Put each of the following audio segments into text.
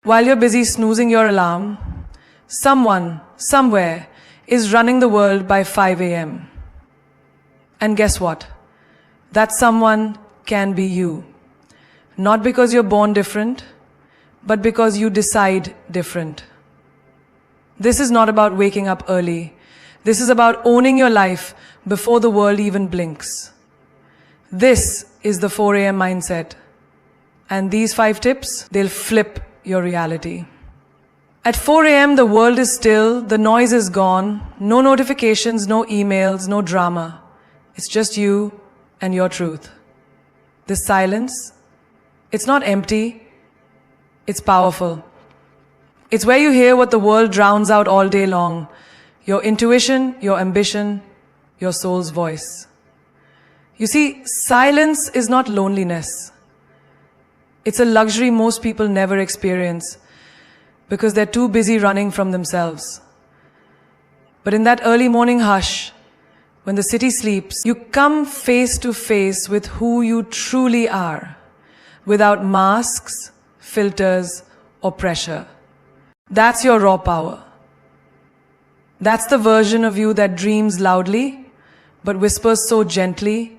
While you're busy snoozing your alarm, someone, somewhere, is running the world by 5 a.m. And guess what? That someone can be you. Not because you're born different, but because you decide different. This is not about waking up early. This is about owning your life before the world even blinks. This is the 4 a.m. mindset. And these 5 tips, they'll flip your reality. At 4 a.m., the world is still, the noise is gone, no notifications, no emails, no drama. It's just you and your truth. This silence, it's not empty, it's powerful. It's where you hear what the world drowns out all day long. Your intuition, your ambition, your soul's voice. You see, silence is not loneliness. It's a luxury most people never experience because they're too busy running from themselves. But in that early morning hush, when the city sleeps, you come face to face with who you truly are, without masks, filters, or pressure. That's your raw power. That's the version of you that dreams loudly, but whispers so gently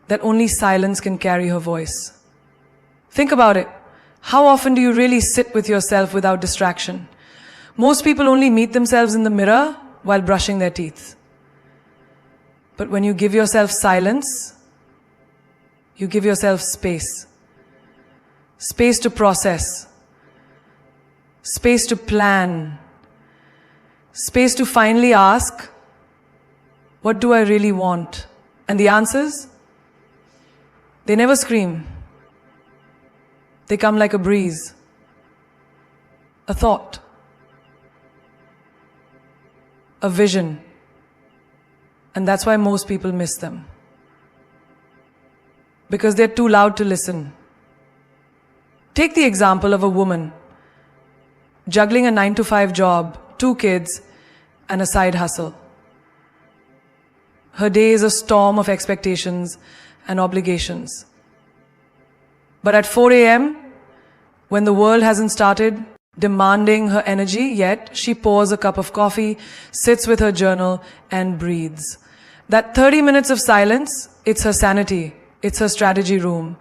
that only silence can carry her voice. Think about it. How often do you really sit with yourself without distraction? Most people only meet themselves in the mirror while brushing their teeth. But when you give yourself silence, you give yourself space. Space to process. Space to plan. Space to finally ask, what do I really want? And the answers? They never scream. They come like a breeze, a thought, a vision. And that's why most people miss them. Because they're too loud to listen. Take the example of a woman juggling a 9-to-5 job, 2 kids, and a side hustle. Her day is a storm of expectations and obligations. But at 4 a.m., when the world hasn't started demanding her energy yet, she pours a cup of coffee, sits with her journal, and breathes. That 30 minutes of silence, it's her sanity. It's her strategy room.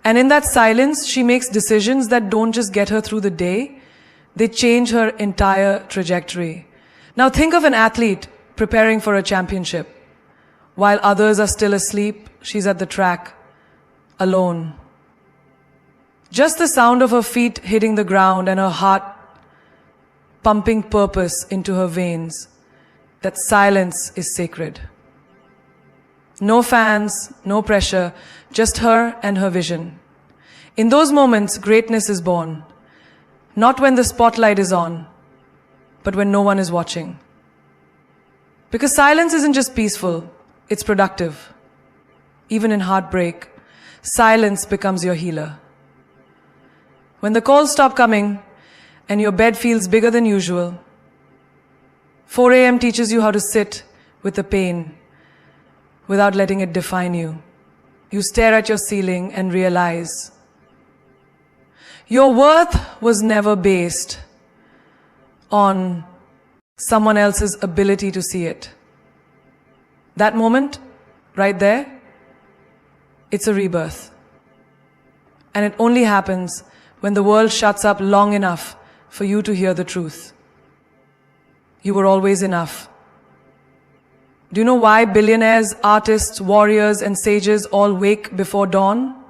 And in that silence, she makes decisions that don't just get her through the day, they change her entire trajectory. Now think of an athlete preparing for a championship. While others are still asleep, she's at the track, alone. Just the sound of her feet hitting the ground and her heart pumping purpose into her veins. That silence is sacred. No fans, no pressure, just her and her vision. In those moments, greatness is born. Not when the spotlight is on, but when no one is watching. Because silence isn't just peaceful, it's productive. Even in heartbreak, silence becomes your healer. When the calls stop coming and your bed feels bigger than usual, 4 a.m. teaches you how to sit with the pain without letting it define you. You stare at your ceiling and realize your worth was never based on someone else's ability to see it. That moment, right there, it's a rebirth. And it only happens when the world shuts up long enough for you to hear the truth. You were always enough. Do you know why billionaires, artists, warriors, and sages all wake before dawn?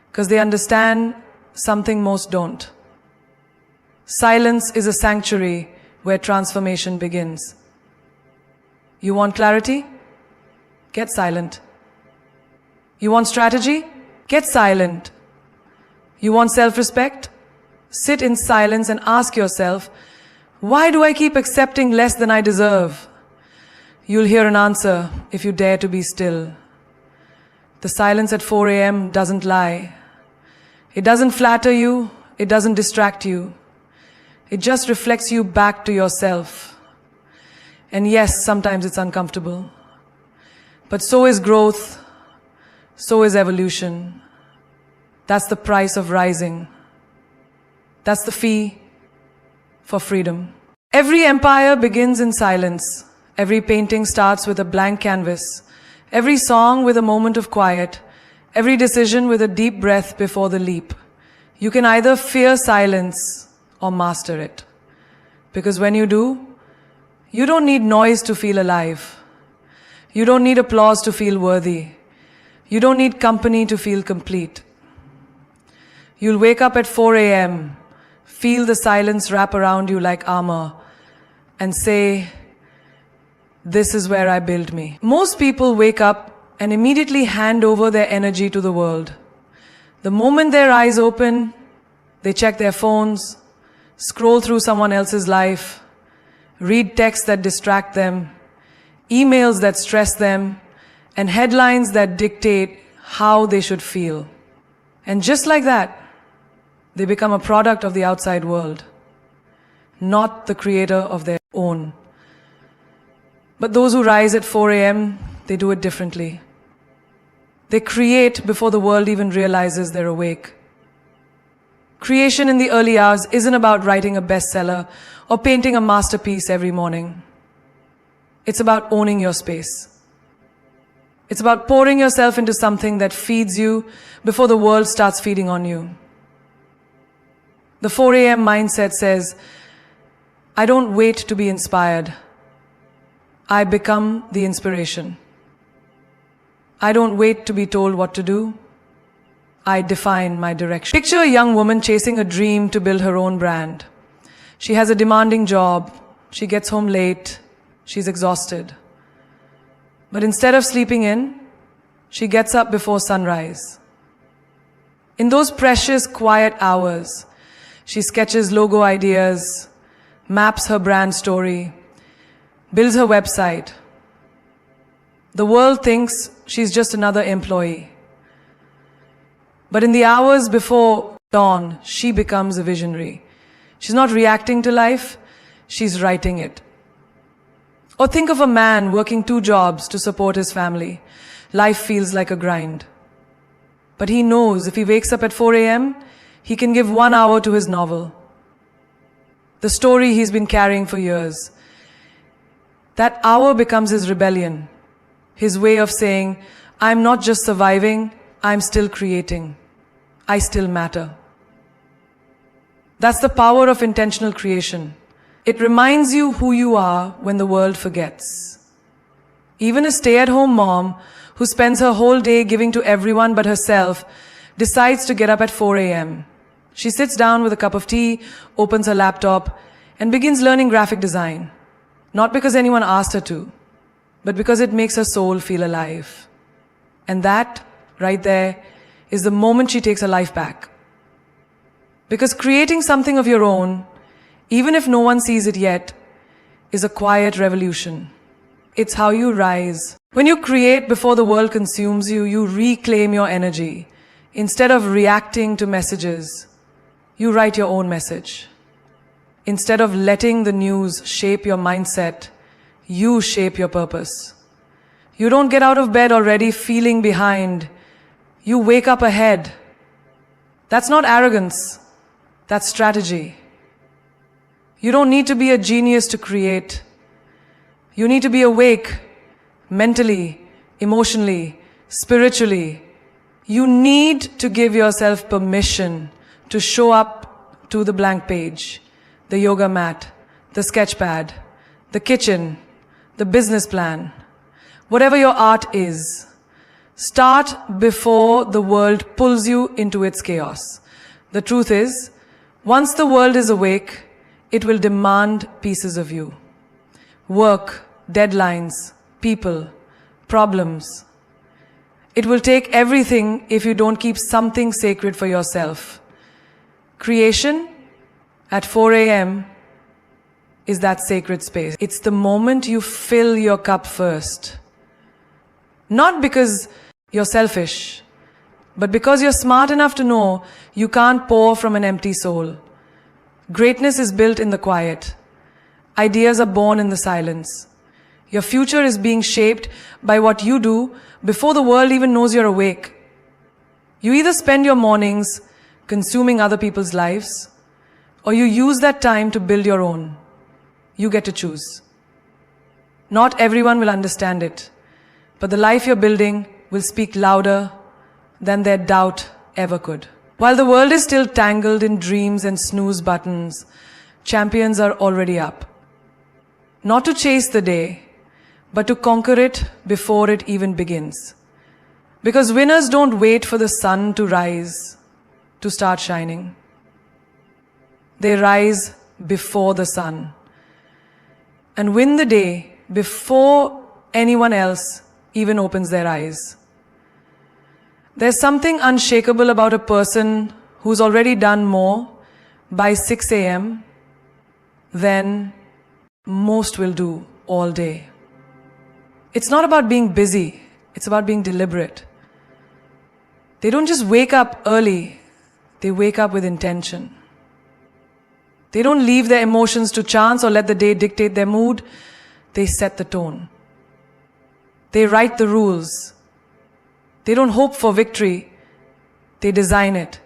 Because they understand something most don't. Silence is a sanctuary where transformation begins. You want clarity? Get silent. You want strategy? Get silent. You want self-respect? Sit in silence and ask yourself, why do I keep accepting less than I deserve? You'll hear an answer if you dare to be still. The silence at 4 a.m. doesn't lie. It doesn't flatter you. It doesn't distract you. It just reflects you back to yourself. And yes, sometimes it's uncomfortable. But so is growth. So is evolution. That's the price of rising. That's the fee for freedom. Every empire begins in silence. Every painting starts with a blank canvas. Every song with a moment of quiet. Every decision with a deep breath before the leap. You can either fear silence or master it. Because when you do, you don't need noise to feel alive. You don't need applause to feel worthy. You don't need company to feel complete. You'll wake up at 4 a.m., feel the silence wrap around you like armor, and say, "This is where I build me." Most people wake up and immediately hand over their energy to the world. The moment their eyes open, they check their phones, scroll through someone else's life, read texts that distract them, emails that stress them, and headlines that dictate how they should feel. And just like that, they become a product of the outside world, not the creator of their own. But those who rise at 4 a.m., they do it differently. They create before the world even realizes they're awake. Creation in the early hours isn't about writing a bestseller or painting a masterpiece every morning. It's about owning your space. It's about pouring yourself into something that feeds you before the world starts feeding on you. The 4 a.m. mindset says, I don't wait to be inspired. I become the inspiration. I don't wait to be told what to do. I define my direction. Picture a young woman chasing a dream to build her own brand. She has a demanding job. She gets home late. She's exhausted. But instead of sleeping in, she gets up before sunrise. In those precious, quiet hours, she sketches logo ideas, maps her brand story, builds her website. The world thinks she's just another employee. But in the hours before dawn, she becomes a visionary. She's not reacting to life, she's writing it. Or think of a man working 2 jobs to support his family. Life feels like a grind. But he knows if he wakes up at 4 a.m., he can give 1 hour to his novel. The story he's been carrying for years. That hour becomes his rebellion. His way of saying, I'm not just surviving, I'm still creating. I still matter. That's the power of intentional creation. It reminds you who you are when the world forgets. Even a stay-at-home mom who spends her whole day giving to everyone but herself decides to get up at 4 a.m. She sits down with a cup of tea, opens her laptop, and begins learning graphic design. Not because anyone asked her to, but because it makes her soul feel alive. And that, right there, is the moment she takes her life back. Because creating something of your own, even if no one sees it yet, is a quiet revolution. It's how you rise. When you create before the world consumes you, you reclaim your energy. Instead of reacting to messages, you write your own message. Instead of letting the news shape your mindset, you shape your purpose. You don't get out of bed already feeling behind. You wake up ahead. That's not arrogance. That's strategy. You don't need to be a genius to create. You need to be awake, mentally, emotionally, spiritually. You need to give yourself permission to show up to the blank page, the yoga mat, the sketch pad, the kitchen, the business plan, whatever your art is. Start before the world pulls you into its chaos. The truth is, once the world is awake, it will demand pieces of you. Work, deadlines, people, problems. It will take everything if you don't keep something sacred for yourself. Creation at 4 a.m. is that sacred space. It's the moment you fill your cup first. Not because you're selfish, but because you're smart enough to know you can't pour from an empty soul. Greatness is built in the quiet. Ideas are born in the silence. Your future is being shaped by what you do before the world even knows you're awake. You either spend your mornings consuming other people's lives, or you use that time to build your own. You get to choose. Not everyone will understand it, but the life you're building will speak louder than their doubt ever could. While the world is still tangled in dreams and snooze buttons, champions are already up. Not to chase the day, but to conquer it before it even begins. Because winners don't wait for the sun to rise to start shining. They rise before the sun and win the day before anyone else even opens their eyes. There's something unshakable about a person who's already done more by 6 a.m. than most will do all day. It's not about being busy, it's about being deliberate. They don't just wake up early, they wake up with intention. They don't leave their emotions to chance or let the day dictate their mood. They set the tone. They write the rules. They don't hope for victory. They design it.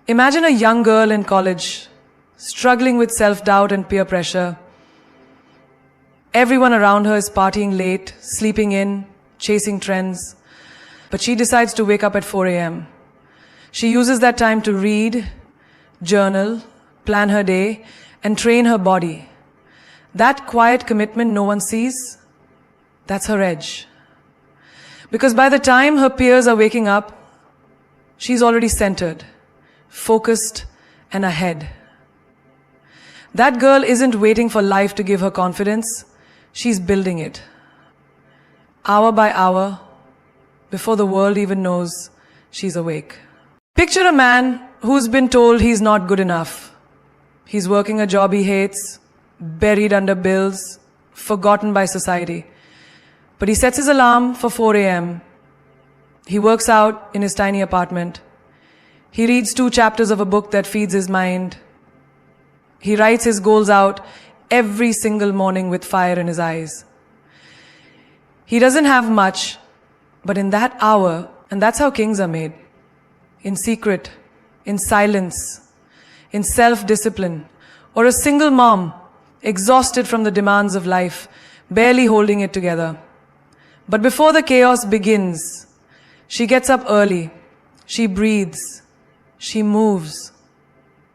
Imagine a young girl in college, struggling with self-doubt and peer pressure. Everyone around her is partying late, sleeping in, chasing trends. But she decides to wake up at 4 a.m. She uses that time to read, journal, plan her day, and train her body. That quiet commitment no one sees, that's her edge. Because by the time her peers are waking up, she's already centered, focused, and ahead. That girl isn't waiting for life to give her confidence, she's building it. Hour by hour, before the world even knows she's awake. Picture a man who's been told he's not good enough. He's working a job he hates, buried under bills, forgotten by society. But he sets his alarm for 4 a.m. He works out in his tiny apartment. He reads 2 chapters of a book that feeds his mind. He writes his goals out every single morning with fire in his eyes. He doesn't have much, but in that hour, and that's how kings are made, in secret, in silence, in self-discipline, or a single mom, exhausted from the demands of life, barely holding it together. But before the chaos begins, she gets up early, she breathes, she moves,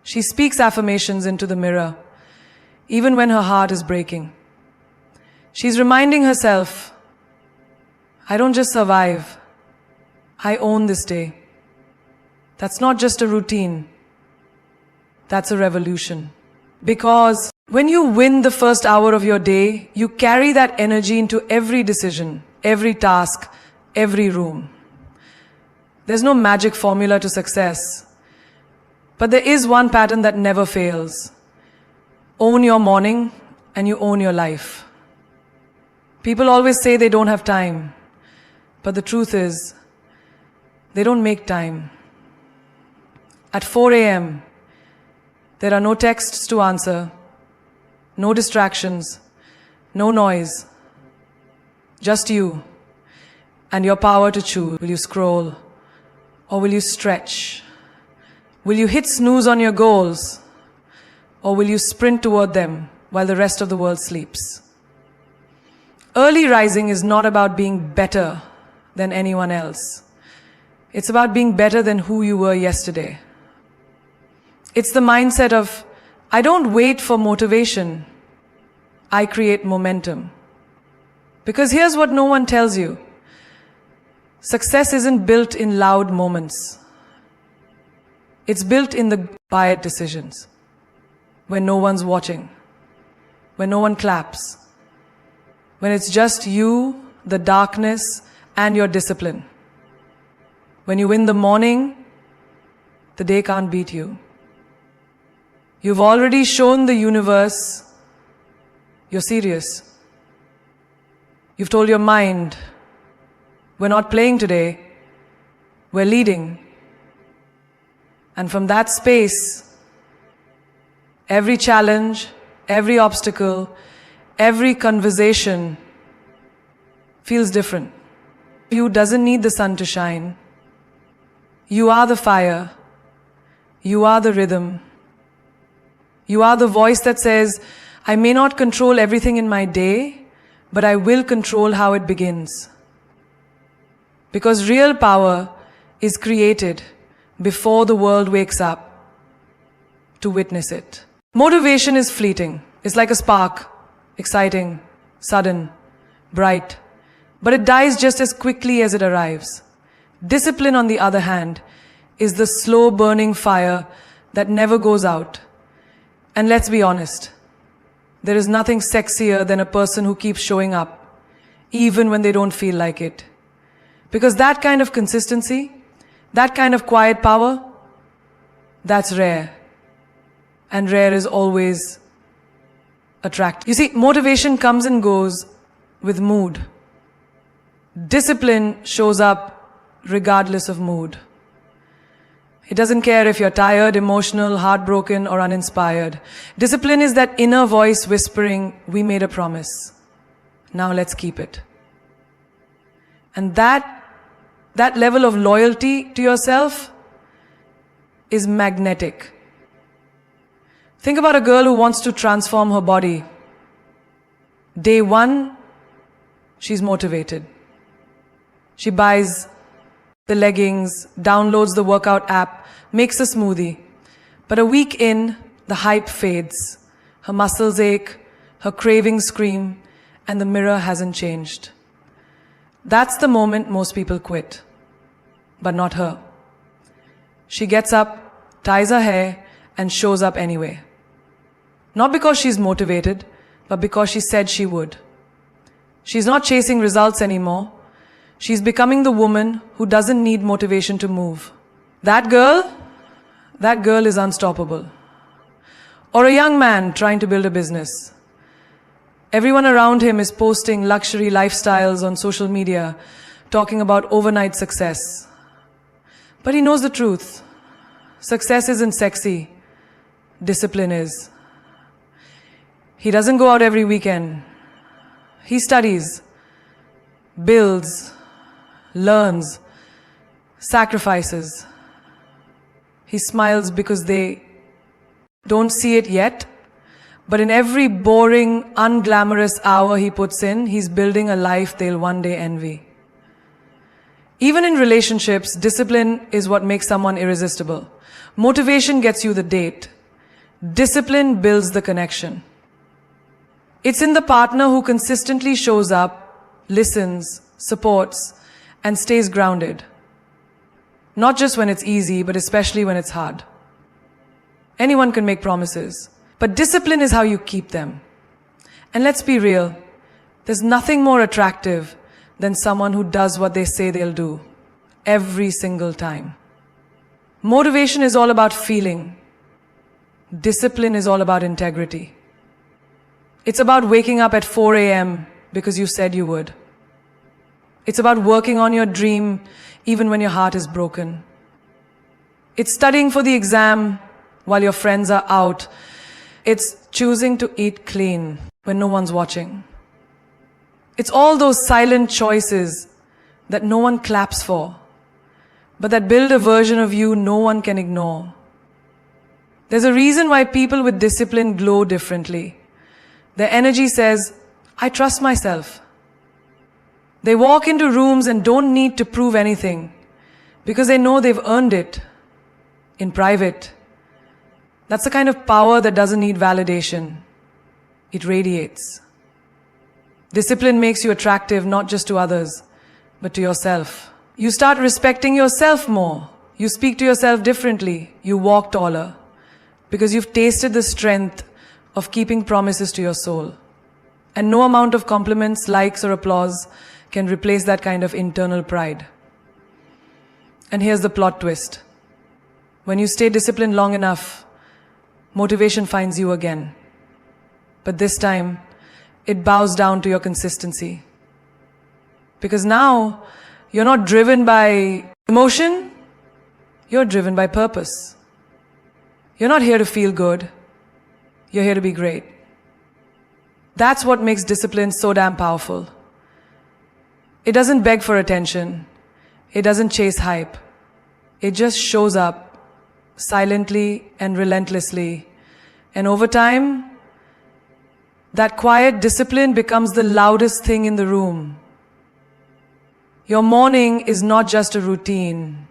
she speaks affirmations into the mirror, even when her heart is breaking. She's reminding herself, I don't just survive, I own this day. That's not just a routine, that's a revolution. Because when you win the first hour of your day, you carry that energy into every decision, every task, every room. There's no magic formula to success, but there is one pattern that never fails. Own your morning and you own your life. People always say they don't have time, but the truth is, they don't make time. At 4 a.m., there are no texts to answer, no distractions, no noise, just you and your power to choose. Will you scroll or will you stretch? Will you hit snooze on your goals or will you sprint toward them while the rest of the world sleeps? Early rising is not about being better than anyone else. It's about being better than who you were yesterday. It's the mindset of, I don't wait for motivation, I create momentum. Because here's what no one tells you. Success isn't built in loud moments. It's built in the quiet decisions, when no one's watching, when no one claps, when it's just you, the darkness, and your discipline. When you win the morning, the day can't beat you. You've already shown the universe you're serious. You've told your mind, we're not playing today, we're leading. And from that space, every challenge, every obstacle, every conversation feels different. You doesn't need the sun to shine. You are the fire. You are the rhythm. You are the voice that says, I may not control everything in my day, but I will control how it begins. Because real power is created before the world wakes up to witness it. Motivation is fleeting. It's like a spark, exciting, sudden, bright, but it dies just as quickly as it arrives. Discipline, on the other hand, is the slow burning fire that never goes out. And let's be honest, there is nothing sexier than a person who keeps showing up, even when they don't feel like it. Because that kind of consistency, that kind of quiet power, that's rare. And rare is always attractive. You see, motivation comes and goes with mood. Discipline shows up regardless of mood. It doesn't care if you're tired, emotional, heartbroken, or uninspired. Discipline is that inner voice whispering, we made a promise. Now let's keep it. And that level of loyalty to yourself is magnetic. Think about a girl who wants to transform her body. Day one, she's motivated. She buys the leggings, downloads the workout app, makes a smoothie. But a week in, the hype fades. Her muscles ache, her cravings scream, and the mirror hasn't changed. That's the moment most people quit. But not her. She gets up, ties her hair, and shows up anyway. Not because she's motivated, but because she said she would. She's not chasing results anymore. She's becoming the woman who doesn't need motivation to move. That girl is unstoppable. Or a young man trying to build a business. Everyone around him is posting luxury lifestyles on social media, talking about overnight success. But he knows the truth. Success isn't sexy. Discipline is. He doesn't go out every weekend. He studies, builds, learns, sacrifices. He smiles because they don't see it yet, but in every boring, unglamorous hour he puts in, he's building a life they'll one day envy. Even in relationships, discipline is what makes someone irresistible. Motivation gets you the date. Discipline builds the connection. It's in the partner who consistently shows up, listens, supports, and stays grounded. Not just when it's easy, but especially when it's hard. Anyone can make promises, but discipline is how you keep them. And let's be real, there's nothing more attractive than someone who does what they say they'll do, every single time. Motivation is all about feeling. Discipline is all about integrity. It's about waking up at 4 a.m. because you said you would. It's about working on your dream even when your heart is broken. It's studying for the exam while your friends are out. It's choosing to eat clean when no one's watching. It's all those silent choices that no one claps for, but that build a version of you no one can ignore. There's a reason why people with discipline glow differently. Their energy says, I trust myself. They walk into rooms and don't need to prove anything because they know they've earned it in private. That's the kind of power that doesn't need validation. It radiates. Discipline makes you attractive not just to others, but to yourself. You start respecting yourself more. You speak to yourself differently. You walk taller because you've tasted the strength of keeping promises to your soul. And no amount of compliments, likes, or applause can replace that kind of internal pride. And here's the plot twist. When you stay disciplined long enough, motivation finds you again. But this time, it bows down to your consistency. Because now, you're not driven by emotion, you're driven by purpose. You're not here to feel good, you're here to be great. That's what makes discipline so damn powerful. It doesn't beg for attention. It doesn't chase hype. It just shows up silently and relentlessly. And over time, that quiet discipline becomes the loudest thing in the room. Your morning is not just a routine.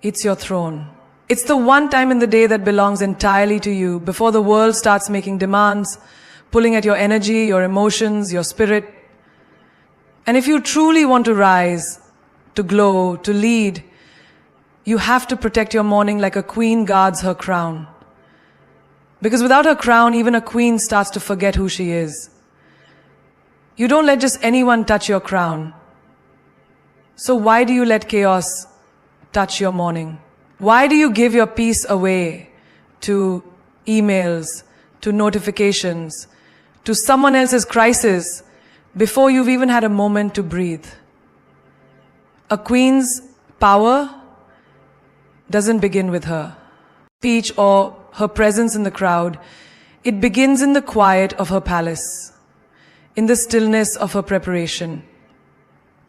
It's your throne. It's the one time in the day that belongs entirely to you before the world starts making demands, pulling at your energy, your emotions, your spirit. And if you truly want to rise, to glow, to lead, you have to protect your morning like a queen guards her crown. Because without her crown, even a queen starts to forget who she is. You don't let just anyone touch your crown. So why do you let chaos touch your morning? Why do you give your peace away to emails, to notifications, to someone else's crisis before you've even had a moment to breathe? A queen's power doesn't begin with her speech or her presence in the crowd. It begins in the quiet of her palace, in the stillness of her preparation.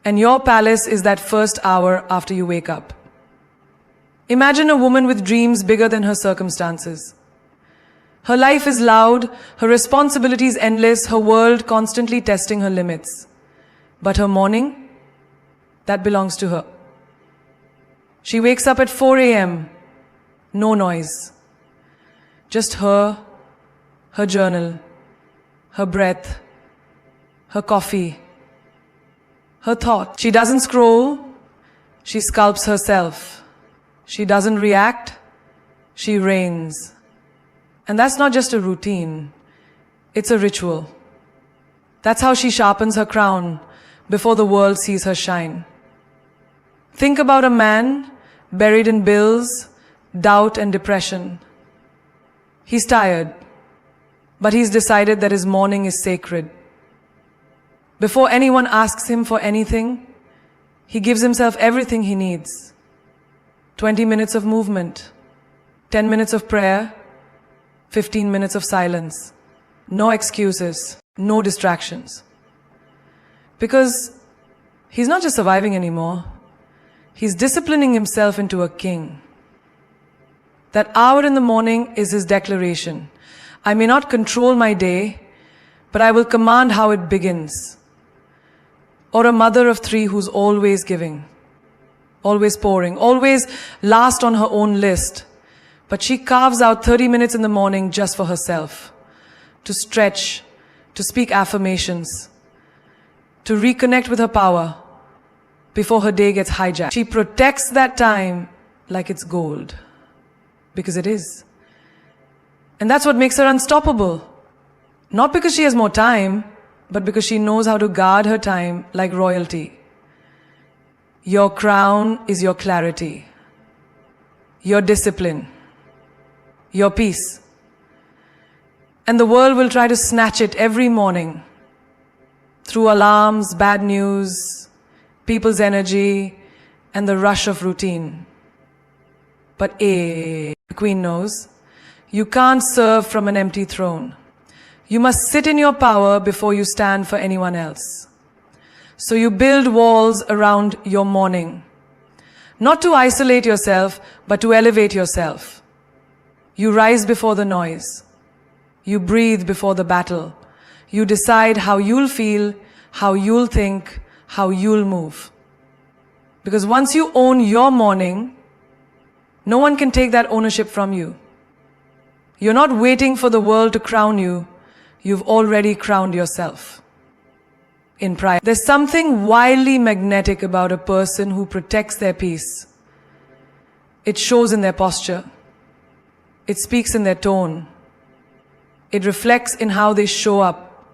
And your palace is that first hour after you wake up. Imagine a woman with dreams bigger than her circumstances. Her life is loud, her responsibilities endless, her world constantly testing her limits. But her morning, that belongs to her. She wakes up at 4 a.m., no noise. Just her journal, her breath, her coffee, her thought. She doesn't scroll, she sculpts herself. She doesn't react, she reigns. And that's not just a routine, it's a ritual. That's how she sharpens her crown before the world sees her shine. Think about a man buried in bills, doubt and depression. He's tired, but he's decided that his morning is sacred. Before anyone asks him for anything, he gives himself everything he needs. 20 minutes of movement, 10 minutes of prayer, 15 minutes of silence. No excuses, no distractions. Because he's not just surviving anymore, he's disciplining himself into a king. That hour in the morning is his declaration. I may not control my day, but I will command how it begins. Or a mother of 3 who's always giving, always pouring, always last on her own list. But she carves out 30 minutes in the morning just for herself, to stretch, to speak affirmations, to reconnect with her power before her day gets hijacked. She protects that time like it's gold, because it is. And that's what makes her unstoppable. Not because she has more time, but because she knows how to guard her time like royalty. Your crown is your clarity, your discipline, your peace. And the world will try to snatch it every morning through alarms, bad news, people's energy, and the rush of routine. But the Queen knows, you can't serve from an empty throne. You must sit in your power before you stand for anyone else. So you build walls around your morning, not to isolate yourself, but to elevate yourself. You rise before the noise. You breathe before the battle. You decide how you'll feel, how you'll think, how you'll move. Because once you own your morning, no one can take that ownership from you. You're not waiting for the world to crown you. You've already crowned yourself. In pride, there's something wildly magnetic about a person who protects their peace. It shows in their posture. It speaks in their tone. It reflects in how they show up.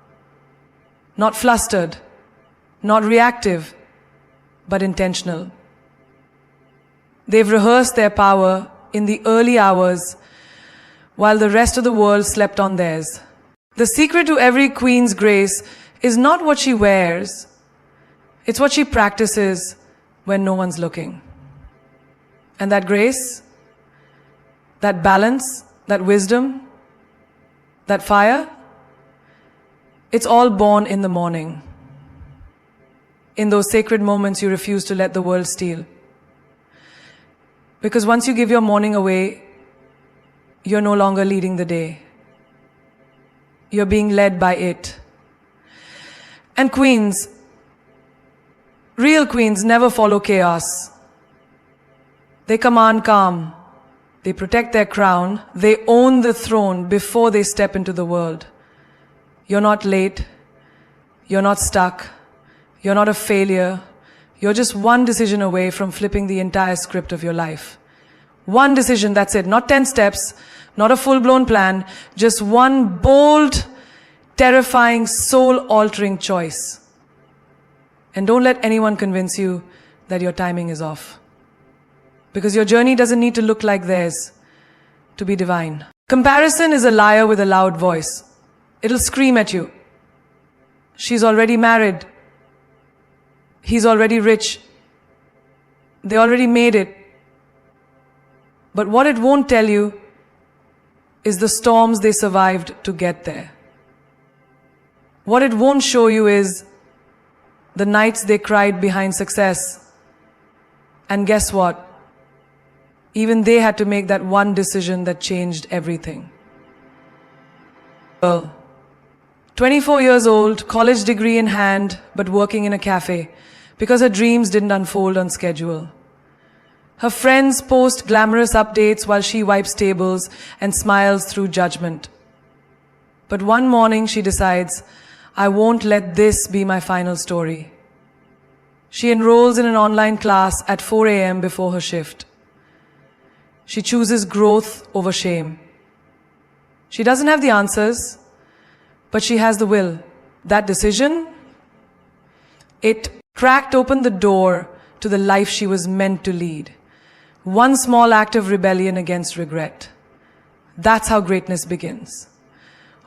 Not flustered, not reactive, but intentional. They've rehearsed their power in the early hours while the rest of the world slept on theirs. The secret to every queen's grace is not what she wears, it's what she practices when no one's looking. And that grace, that balance, that wisdom, that fire, it's all born in the morning. In those sacred moments you refuse to let the world steal. Because once you give your morning away, you're no longer leading the day. You're being led by it. And queens, real queens never follow chaos. They command calm. They protect their crown. They own the throne before they step into the world. You're not late. You're not stuck. You're not a failure. You're just one decision away from flipping the entire script of your life. One decision, that's it. Not 10 steps, not a full-blown plan, just one bold, terrifying, soul-altering choice. And don't let anyone convince you that your timing is off. Because your journey doesn't need to look like theirs to be divine. Comparison is a liar with a loud voice. It'll scream at you. She's already married. He's already rich. They already made it. But what it won't tell you is the storms they survived to get there. What it won't show you is the nights they cried behind success. And guess what? Even they had to make that one decision that changed everything. Girl, 24 years old, college degree in hand, but working in a cafe because her dreams didn't unfold on schedule. Her friends post glamorous updates while she wipes tables and smiles through judgment. But one morning she decides, I won't let this be my final story. She enrolls in an online class at 4 a.m. before her shift. She chooses growth over shame. She doesn't have the answers, but she has the will. That decision, it cracked open the door to the life she was meant to lead. One small act of rebellion against regret. That's how greatness begins.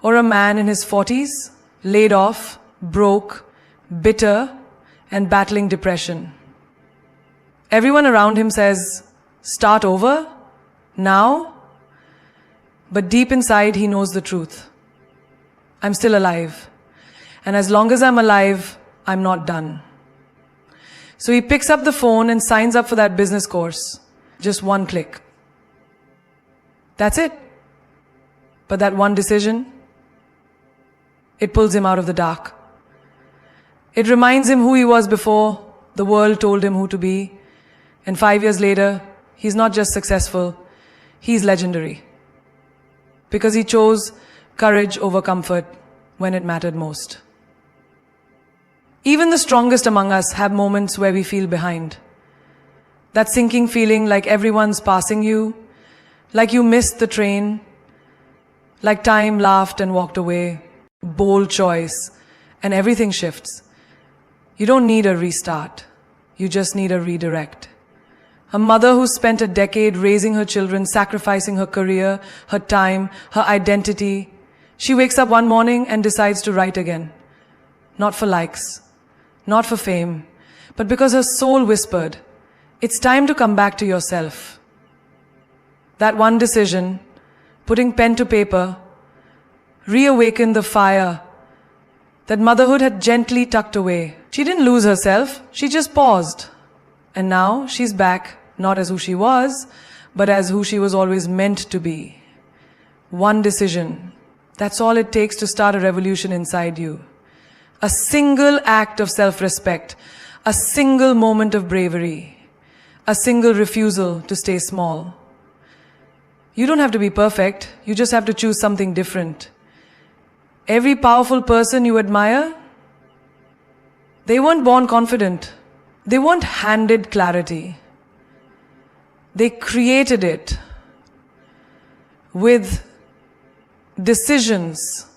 Or a man in his 40s, laid off, broke, bitter, and battling depression. Everyone around him says, start over? Now? But deep inside, he knows the truth. I'm still alive. And as long as I'm alive, I'm not done. So he picks up the phone and signs up for that business course. Just one click. That's it. But that one decision, it pulls him out of the dark. It reminds him who he was before the world told him who to be. And 5 years later, he's not just successful, he's legendary. Because he chose courage over comfort when it mattered most. Even the strongest among us have moments where we feel behind. That sinking feeling like everyone's passing you, like you missed the train, like time laughed and walked away. Bold choice, and everything shifts. You don't need a restart. You just need a redirect. A mother who spent a decade raising her children, sacrificing her career, her time, her identity. She wakes up one morning and decides to write again. Not for likes, not for fame, but because her soul whispered, it's time to come back to yourself. That one decision, putting pen to paper, reawakened the fire that motherhood had gently tucked away. She didn't lose herself, she just paused. And now she's back, not as who she was, but as who she was always meant to be. One decision. That's all it takes to start a revolution inside you. A single act of self-respect, a single moment of bravery, a single refusal to stay small. You don't have to be perfect, you just have to choose something different. Every powerful person you admire, they weren't born confident. They weren't handed clarity. They created it with decisions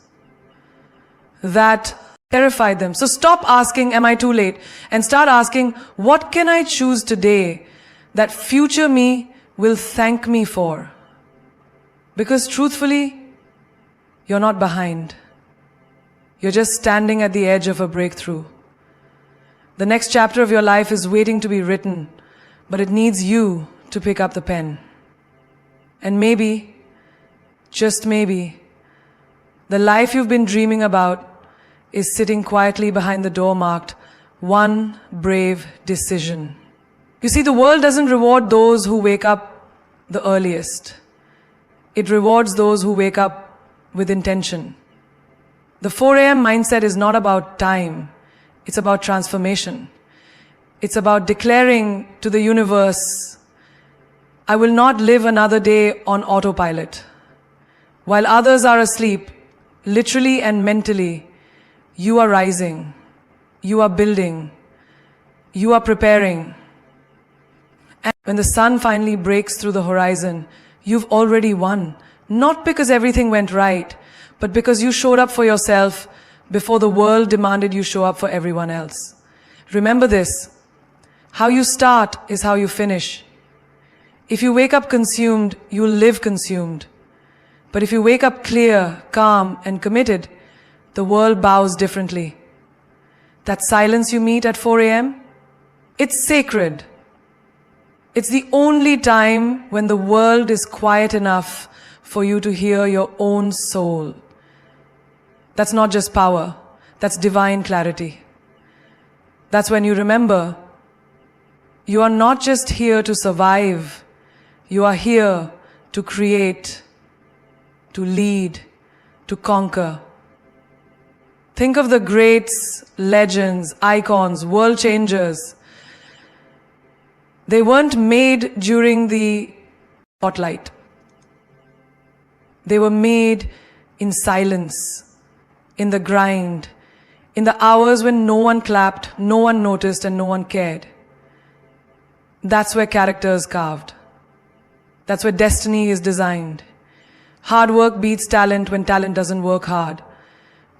that terrified them. So stop asking, am I too late? And start asking, what can I choose today that future me will thank me for? Because truthfully, you're not behind. You're just standing at the edge of a breakthrough. The next chapter of your life is waiting to be written, but it needs you to pick up the pen. And maybe, just maybe, the life you've been dreaming about is sitting quietly behind the door marked, one brave decision. You see, the world doesn't reward those who wake up the earliest. It rewards those who wake up with intention. The 4 a.m. mindset is not about time. It's about transformation. It's about declaring to the universe, I will not live another day on autopilot. While others are asleep, literally and mentally, you are rising, you are building, you are preparing. And when the sun finally breaks through the horizon, you've already won. Not because everything went right, but because you showed up for yourself before the world demanded you show up for everyone else. Remember this, how you start is how you finish. If you wake up consumed, you'll live consumed. But if you wake up clear, calm, and committed, the world bows differently. That silence you meet at 4 a.m., it's sacred. It's the only time when the world is quiet enough for you to hear your own soul. That's not just power, that's divine clarity. That's when you remember, you are not just here to survive, you are here to create, to lead, to conquer. Think of the greats, legends, icons, world changers. They weren't made during the spotlight. They were made in silence, in the grind, in the hours when no one clapped, no one noticed, and no one cared. That's where character is carved. That's where destiny is designed. Hard work beats talent when talent doesn't work hard.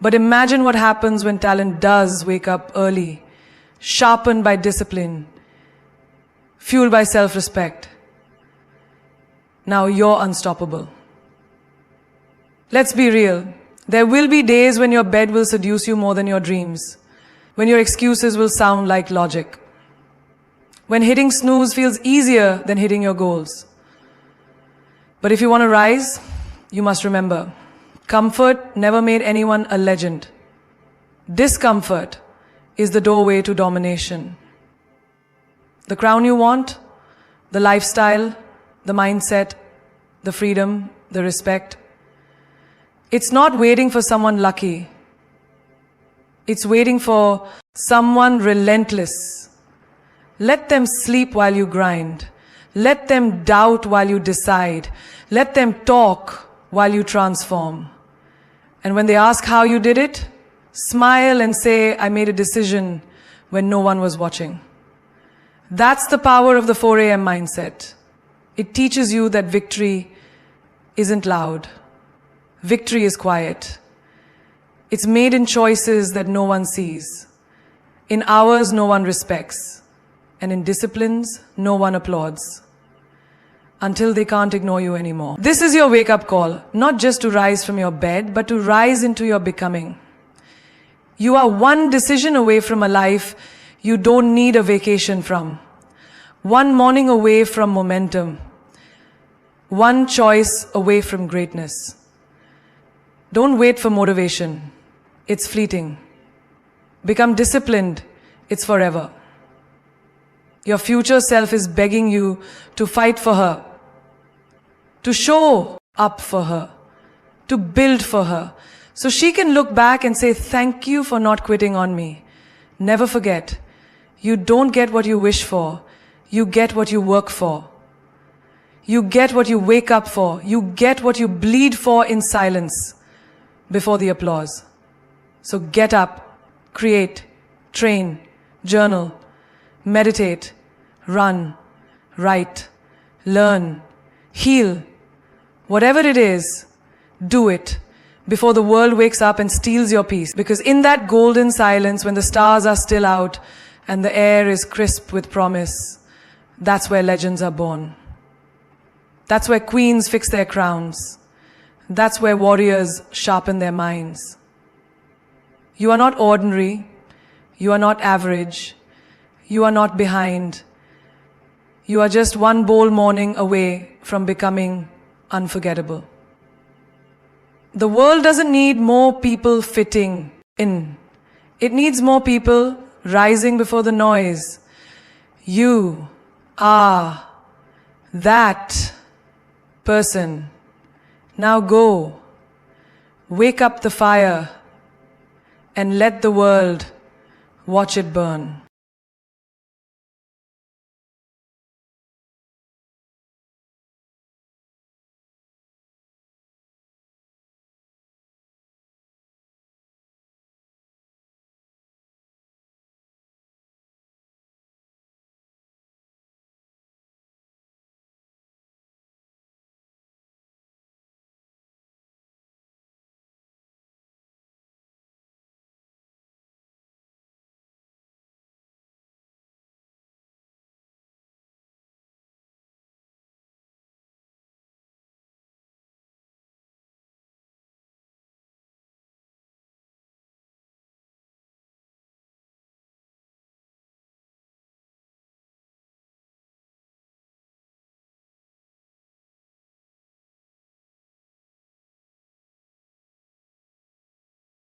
But imagine what happens when talent does wake up early, sharpened by discipline, fueled by self-respect. Now you're unstoppable. Let's be real. There will be days when your bed will seduce you more than your dreams, when your excuses will sound like logic, when hitting snooze feels easier than hitting your goals. But if you want to rise, you must remember, comfort never made anyone a legend. Discomfort is the doorway to domination. The crown you want, the lifestyle, the mindset, the freedom, the respect. It's not waiting for someone lucky. It's waiting for someone relentless. Let them sleep while you grind. Let them doubt while you decide. Let them talk while you transform. And when they ask how you did it, smile and say, I made a decision when no one was watching. That's the power of the 4 a.m. mindset. It teaches you that victory isn't loud. Victory is quiet. It's made in choices that no one sees, in hours no one respects, and in disciplines no one applauds, until they can't ignore you anymore. This is your wake-up call, not just to rise from your bed, but to rise into your becoming. You are one decision away from a life you don't need a vacation from, one morning away from momentum, one choice away from greatness. Don't wait for motivation. It's fleeting. Become disciplined. It's forever. Your future self is begging you to fight for her, to show up for her, to build for her, so she can look back and say, thank you for not quitting on me. Never forget, you don't get what you wish for. You get what you work for. You get what you wake up for. You get what you bleed for in silence before the applause. So get up, create, train, journal, meditate, run, write, learn, heal. Whatever it is, do it before the world wakes up and steals your peace. Because in that golden silence, when the stars are still out and the air is crisp with promise, that's where legends are born. That's where queens fix their crowns. That's where warriors sharpen their minds. You are not ordinary. You are not average. You are not behind. You are just one bold morning away from becoming unforgettable. The world doesn't need more people fitting in. It needs more people rising before the noise. You Ah, that person. Now go, wake up the fire, and let the world watch it burn.